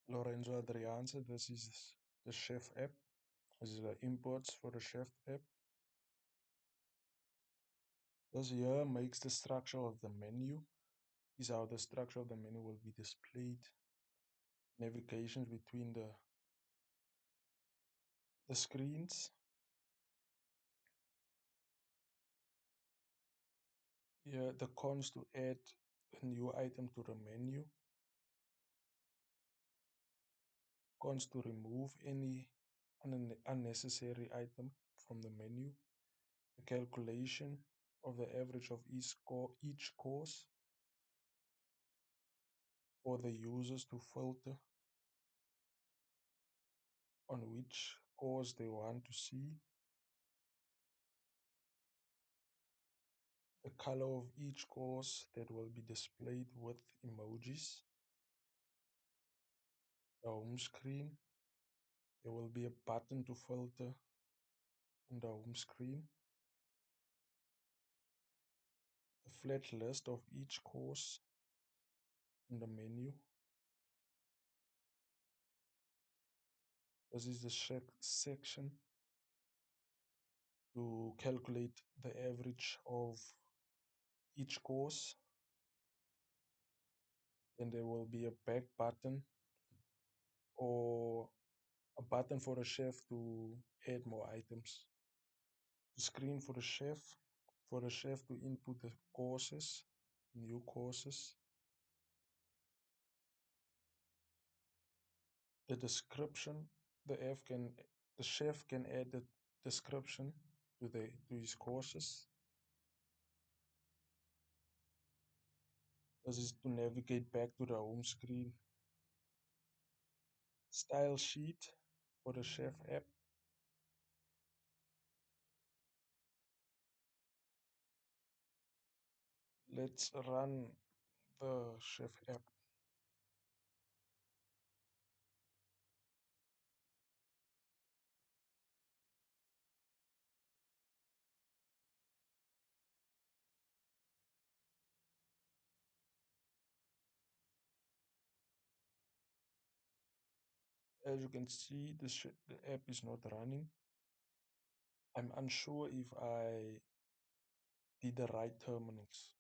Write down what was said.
Lorenzo Adrianse, this is the Chef app. This is the imports for the Chef app. This here makes the structure of the menu. Is how the structure of the menu will be displayed. Navigations between the screens. Here the cons to add a new item to the menu. Cons to remove any unnecessary item from the menu. The calculation of the average of each course for the users to filter on which course they want to see. The color of each course that will be displayed with emojis. The home screen. There will be a button to filter on the home screen. A flat list of each course in the menu. This is the section to calculate the average of each course. Then there will be a back button or a button for the chef to add more items. The screen for the chef to input the courses, new courses. The description, the chef can add the description to his courses. This is to navigate back to the home screen. Style sheet for the Chef app. Let's run the Chef app. As you can see, the app is not running. I'm unsure if I did the right terminals.